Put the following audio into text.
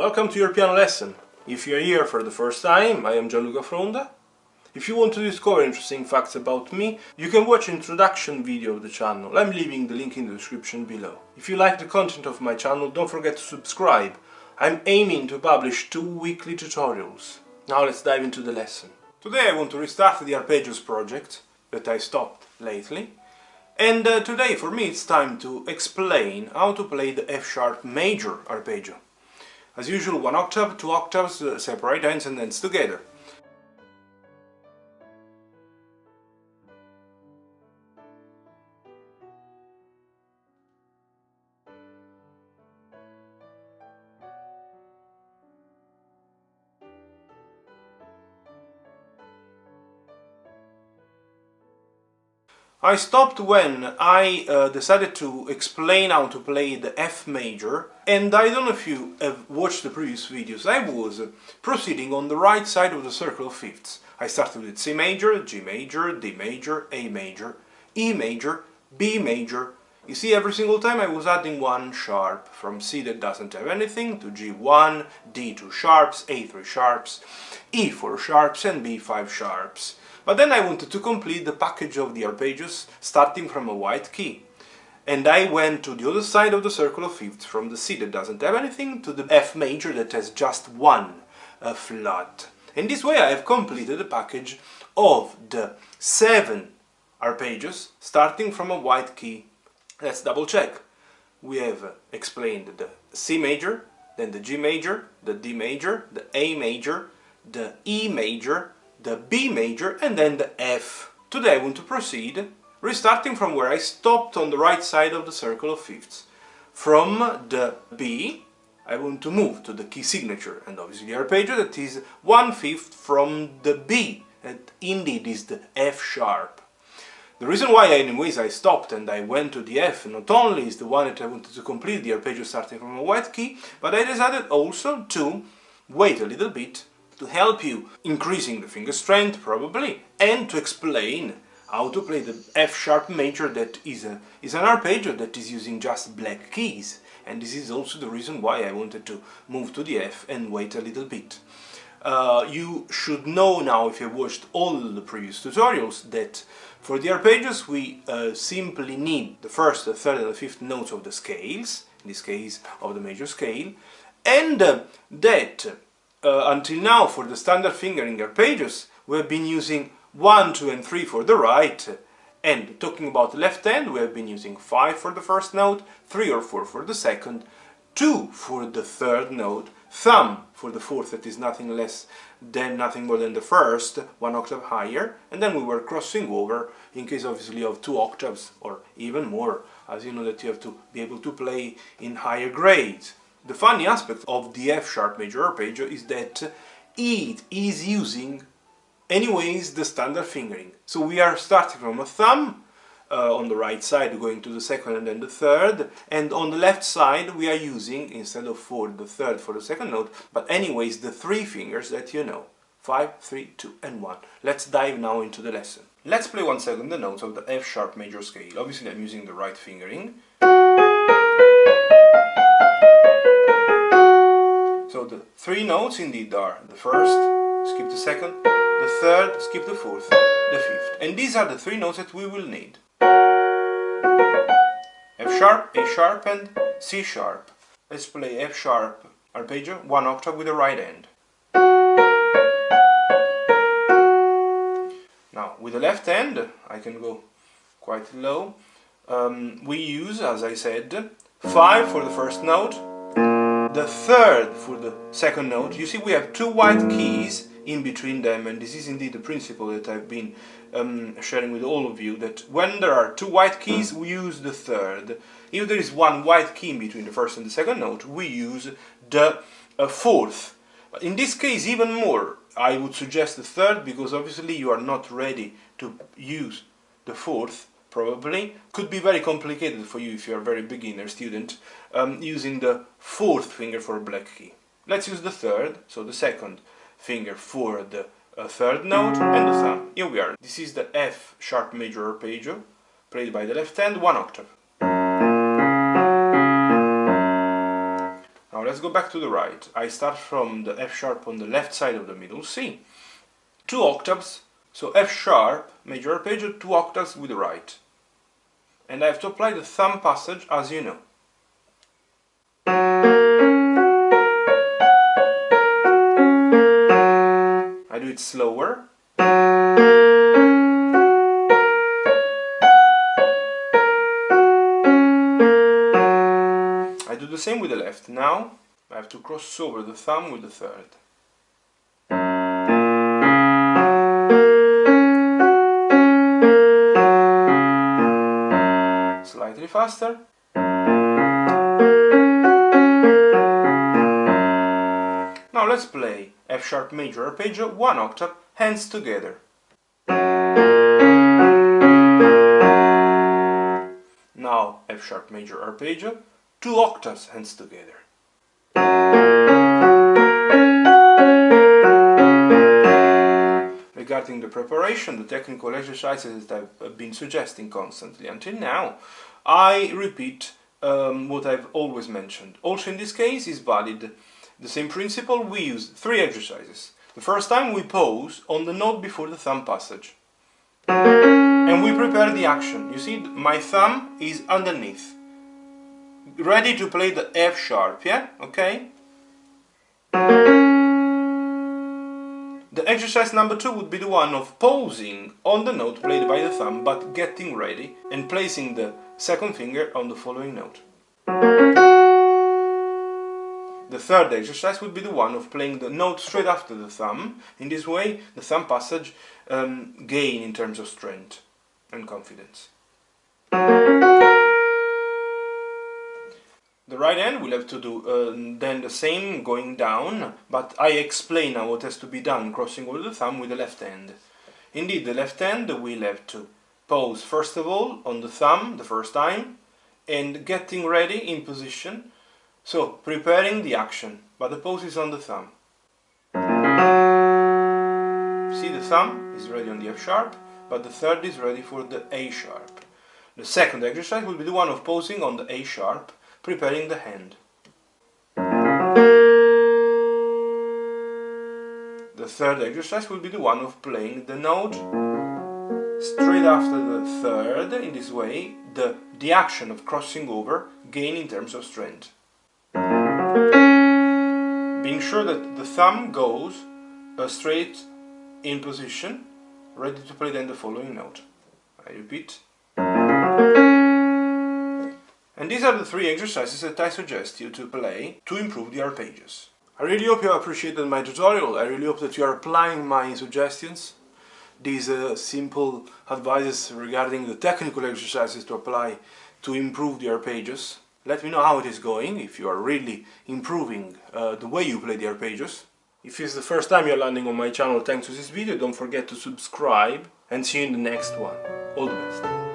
Welcome to your piano lesson. If you're here for the first time, I am Gianluca Fronda. If you want to discover interesting facts about me, you can watch an introduction video of the channel. I'm leaving the link in the description below. If you like the content of my channel, don't forget to subscribe. I'm aiming to publish 2 weekly tutorials. Now let's dive into the lesson. Today I want to restart the Arpeggios project that I stopped lately. And today for me it's time to explain how to play the F-sharp major arpeggio. As usual, 1 octave, 2 octaves, separate ends and ends together. I stopped when I decided to explain how to play the F major, and I don't know if you have watched the previous videos. I was proceeding on the right side of the circle of fifths. I started with C major, G major, D major, A major, E major, B major. You see, every single time I was adding 1 sharp, from C that doesn't have anything, to G1, D 2 sharps, A 3 sharps, E 4 sharps and B 5 sharps. But then I wanted to complete the package of the arpeggios starting from a white key. And I went to the other side of the circle of fifths, from the C that doesn't have anything to the F major that has just 1 flat. And this way I have completed the package of the 7 arpeggios starting from a white key. Let's double check. We have explained the C major, then the G major, the D major, the A major, the E major, the B major and then the F. Today I want to proceed restarting from where I stopped on the right side of the circle of fifths. From the B I want to move to the key signature and obviously the arpeggio that is 1/5 from the B, that indeed is the F sharp. The reason why anyways I stopped and I went to the F not only is the one that I wanted to complete the arpeggio starting from a white key, but I decided also to wait a little bit to help you increasing the finger strength probably, and to explain how to play the F-sharp major that is an arpeggio that is using just black keys. And this is also the reason why I wanted to move to the F and wait a little bit. You should know now, if you've watched all the previous tutorials, that for the arpeggios we simply need the first, the third and the fifth notes of the scales, in this case of the major scale, and that until now, for the standard fingering arpeggios, we have been using 1, 2 and 3 for the right, and talking about the left hand, we have been using 5 for the first note, 3 or 4 for the second, 2 for the third note, thumb for the fourth, that is nothing more than the first, 1 octave higher, and then we were crossing over in case obviously of 2 octaves or even more, as you know that you have to be able to play in higher grades. The funny aspect of the F-sharp major arpeggio is that it is using anyways the standard fingering. So we are starting from a thumb on the right side, going to the second and then the third, and on the left side we are using, instead of 4, the third for the second note, but anyways the 3 fingers that you know, 5, 3, 2 and 1. Let's dive now into the lesson. Let's play 1 second the notes of the F-sharp major scale. Obviously I'm using the right fingering. So the 3 notes indeed are the first, skip the second, the third, skip the fourth, the fifth. And these are the 3 notes that we will need. F sharp, A sharp and C sharp. Let's play F sharp arpeggio, 1 octave with the right hand. Now with the left hand, I can go quite low. We use, as I said, 5 for the first note, the third for the second note. You see we have 2 white keys in between them, and this is indeed the principle that I've been sharing with all of you, that when there are 2 white keys we use the third. If there is 1 white key in between the first and the second note, we use the fourth. But in this case even more, I would suggest the third, because obviously you are not ready to use the fourth. Probably could be very complicated for you if you are a very beginner student, using the fourth finger for a black key. Let's use the third, so the second finger for the third note and the thumb. Here we are. This is the F sharp major arpeggio, played by the left hand, 1 octave. Now let's go back to the right. I start from the F sharp on the left side of the middle C. 2 octaves, so F sharp, major arpeggio, 2 octaves with the right. And I have to apply the thumb passage as you know. I do it slower. I do the same with the left. Now I have to cross over the thumb with the third. Slightly faster. Now let's play F sharp major arpeggio, 1 octave, hands together. Now F sharp major arpeggio, 2 octaves, hands together. Regarding the preparation, the technical exercises that I've been suggesting constantly until now, I repeat what I've always mentioned. Also in this case is valid the same principle. We use 3 exercises. The first time we pause on the note before the thumb passage. And we prepare the action. You see, my thumb is underneath. Ready to play the F sharp, yeah? Okay? The exercise number 2 would be the one of pausing on the note played by the thumb, but getting ready and placing the second finger on the following note. The third exercise would be the one of playing the note straight after the thumb. In this way, the thumb passage gain in terms of strength and confidence. The right hand will have to do then the same going down, but I explain now what has to be done crossing over the thumb with the left hand. Indeed, the left hand will have to pause first of all on the thumb the first time and getting ready in position, so preparing the action, but the pose is on the thumb. See, the thumb is ready on the F sharp, but the third is ready for the A sharp. The second exercise will be the one of pausing on the A sharp, preparing the hand. The third exercise will be the one of playing the note straight after the third. In this way, the action of crossing over gain in terms of strength. Being sure that the thumb goes straight in position, ready to play then the following note. I repeat. And these are the 3 exercises that I suggest you to play to improve the arpeggios. I really hope you appreciated my tutorial. I really hope that you are applying my suggestions, these simple advices regarding the technical exercises to apply to improve the arpeggios. Let me know how it is going, if you are really improving the way you play the arpeggios. If it's the first time you're landing on my channel thanks to this video, don't forget to subscribe and see you in the next one. All the best.